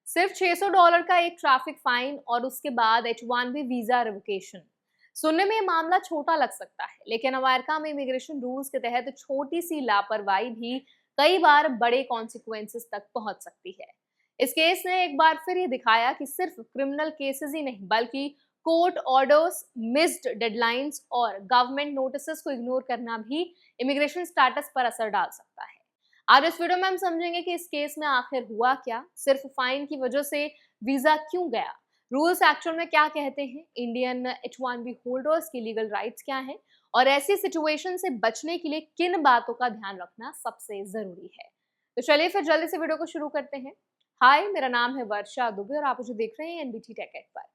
सिर्फ $600 का एक ट्रैफिक फाइन और उसके बाद H1B वीजा रिवोकेशन। सुनने में ये मामला छोटा लग सकता है, लेकिन अमेरिका में इमिग्रेशन रूल्स के तहत छोटी सी लापरवाही भी कई बार बड़े कॉन्सिक्वेंसेस तक पहुंच सकती है। इस केस ने एक बार फिर ये दिखाया कि सिर्फ क्रिमिनल केसेस ही नहीं, बल्कि कोर्ट ऑर्डर्स, मिस्ड डेडलाइंस और गवर्नमेंट नोटिसेस को इग्नोर करना भी इमिग्रेशन स्टेटस पर असर डाल सकता है। आज इस वीडियो में हम समझेंगे कि इस केस में आखिर हुआ क्या, सिर्फ फाइन की वजह से वीजा क्यों गया, रूल्स एक्चुअल में क्या कहते हैं, इंडियन H1B होल्डर्स की लीगल राइट्स क्या हैं और ऐसी सिचुएशन से बचने के लिए किन बातों का ध्यान रखना सबसे जरूरी है। तो चलिए फिर जल्दी से वीडियो को शुरू करते हैं। हाय, मेरा नाम है वर्षा दुबे और आप मुझे देख रहे हैं एनबीटी टेक एट पर।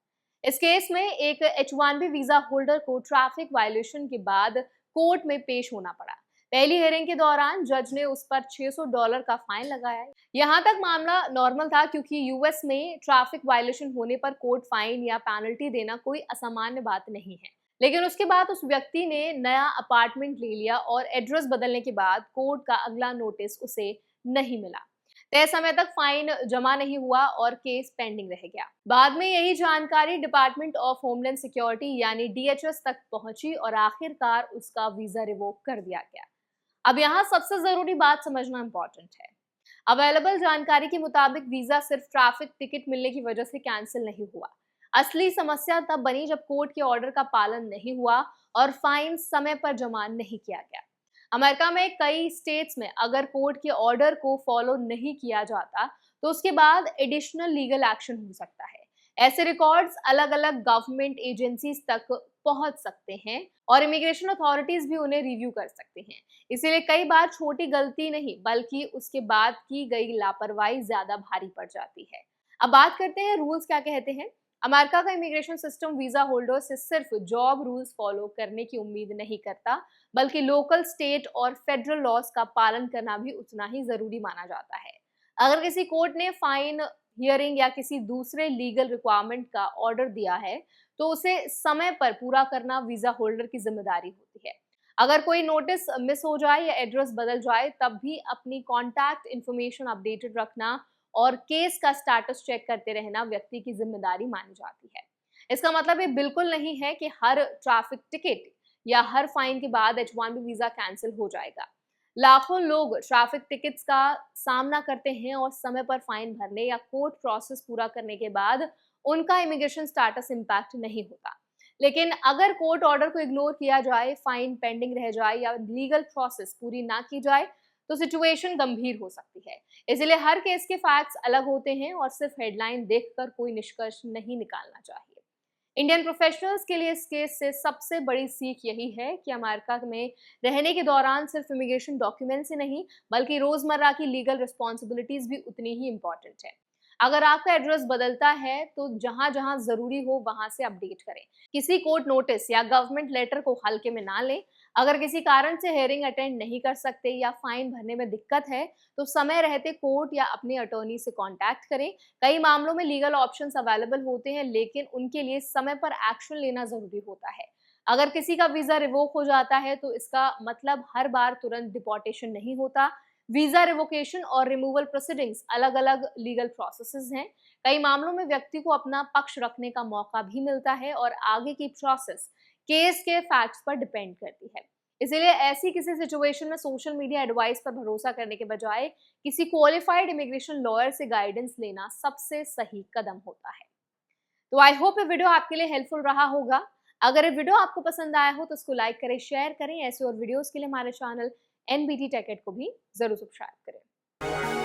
इस केस में एक H1B वीजा होल्डर को ट्रैफिक वायलेशन के बाद कोर्ट में पेश होना पड़ा। पहली हियरिंग के दौरान जज ने उस पर $600 का फाइन लगाया। यहाँ तक मामला नॉर्मल था, क्योंकि यूएस में ट्रैफिक वायलेशन होने पर कोर्ट फाइन या पेनल्टी देना कोई असामान्य बात नहीं है। लेकिन उसके बाद उस व्यक्ति ने नया अपार्टमेंट ले लिया और एड्रेस बदलने के बाद कोर्ट का अगला नोटिस उसे नहीं मिला। तय समय तक फाइन जमा नहीं हुआ और केस पेंडिंग रह गया। बाद में यही जानकारी डिपार्टमेंट ऑफ होमलैंड सिक्योरिटी यानी DHS तक पहुंची और आखिरकार उसका वीजा रिवोक कर दिया गया। अब यहाँ सबसे जरूरी बात समझना इंपॉर्टेंट है। अवेलेबल जानकारी के मुताबिक वीजा सिर्फ ट्रैफिक टिकट मिलने की वजह से कैंसिल नहीं हुआ। असली समस्या तब बनी जब कोर्ट के ऑर्डर का पालन नहीं हुआ और फाइन समय पर जमा नहीं किया गया। अमेरिका में कई स्टेट्स में अगर कोर्ट के ऑर्डर को फॉलो नहीं किया जाता तो उसके बाद एडिशनल लीगल एक्शन हो सकता है। ऐसे रिकॉर्ड्स अलग अलग गवर्नमेंट एजेंसीज तक पहुंच सकते हैं और इमिग्रेशन अथॉरिटीज भी उन्हें रिव्यू कर सकते हैं। इसीलिए कई बार छोटी गलती नहीं, बल्कि उसके बाद की गई लापरवाही ज्यादा भारी पड़ जाती है। अब बात करते हैं रूल्स क्या कहते हैं। अमेरिका का इमिग्रेशन सिस्टम वीजा होल्डर से सिर्फ जॉब रूल्स फॉलो करने की उम्मीद नहीं करता, बल्कि लोकल, स्टेट और फेडरल लॉज का पालन करना भी उतना ही जरूरी माना जाता है। अगर किसी कोर्ट ने फाइन, हियरिंग या किसी दूसरे लीगल रिक्वायरमेंट का ऑर्डर दिया है तो उसे समय पर पूरा करना वीजा होल्डर की जिम्मेदारी होती है। अगर कोई नोटिस मिस हो जाए या एड्रेस बदल जाए तब भी अपनी कॉन्टैक्ट इन्फॉर्मेशन अपडेटेड रखना और केस का स्टेटस चेक करते रहना व्यक्ति की जिम्मेदारी मानी जाती है। इसका मतलब ये बिल्कुल नहीं है कि हर ट्रैफिक टिकट या हर फाइन के बाद H1B वीजा कैंसिल हो जाएगा। लाखों लोग ट्रैफिक टिकट्स का सामना करते हैं और समय पर फाइन भरने या कोर्ट प्रोसेस पूरा करने के बाद उनका इमिग्रेशन स्टेटस इंपैक्ट नहीं होता। लेकिन अगर कोर्ट ऑर्डर को इग्नोर किया जाए, फाइन पेंडिंग रह जाए या लीगल प्रोसेस पूरी ना की जाए तो सिचुएशन गंभीर हो सकती है। इसलिए हर केस के फैक्ट्स अलग होते हैं और सिर्फ हेडलाइन देखकर कोई निष्कर्ष नहीं निकालना चाहिए। इंडियन प्रोफेशनल्स के लिए इस केस से सबसे बड़ी सीख यही है कि अमेरिका में रहने के दौरान सिर्फ इमिग्रेशन डॉक्यूमेंट्स ही नहीं, बल्कि रोजमर्रा की लीगल रिस्पॉन्सिबिलिटीज भी उतनी ही इंपॉर्टेंट है। अगर आपका एड्रेस बदलता है तो जहां जहां जरूरी हो वहां से अपडेट करें। किसी कोर्ट नोटिस या गवर्नमेंट लेटर को हल्के में ना लें। अगर किसी कारण से हेयरिंग अटेंड नहीं कर सकते या फाइन भरने में दिक्कत है तो समय रहते कोर्ट या अपने अटॉर्नी से कांटेक्ट करें। कई मामलों में लीगल ऑप्शंस अवेलेबल होते हैं, लेकिन उनके लिए समय पर एक्शन लेना जरूरी होता है। अगर किसी का वीजा रिवोक हो जाता है तो इसका मतलब हर बार तुरंत डिपोर्टेशन नहीं होता। वीजा रिवोकेशन और रिमूवल प्रोसीडिंग्स अलग अलग लीगल प्रोसेसेस हैं। कई मामलों में व्यक्ति को अपना पक्ष रखने का मौका भी मिलता है और आगे की प्रोसेस केस के फैक्ट्स पर डिपेंड करती है। इसीलिए ऐसी किसी सिचुएशन में सोशल मीडिया एडवाइस पर भरोसा करने के बजाय किसी क्वालिफाइड इमिग्रेशन लॉयर से गाइडेंस लेना सबसे सही कदम होता है। तो आई होप ये वीडियो आपके लिए हेल्पफुल रहा होगा। अगर ये वीडियो आपको पसंद आया हो तो इसको लाइक करें, शेयर करें। ऐसे और वीडियोस के लिए हमारे चैनल एनबीटी टेक एट को भी जरूर सब्सक्राइब करें।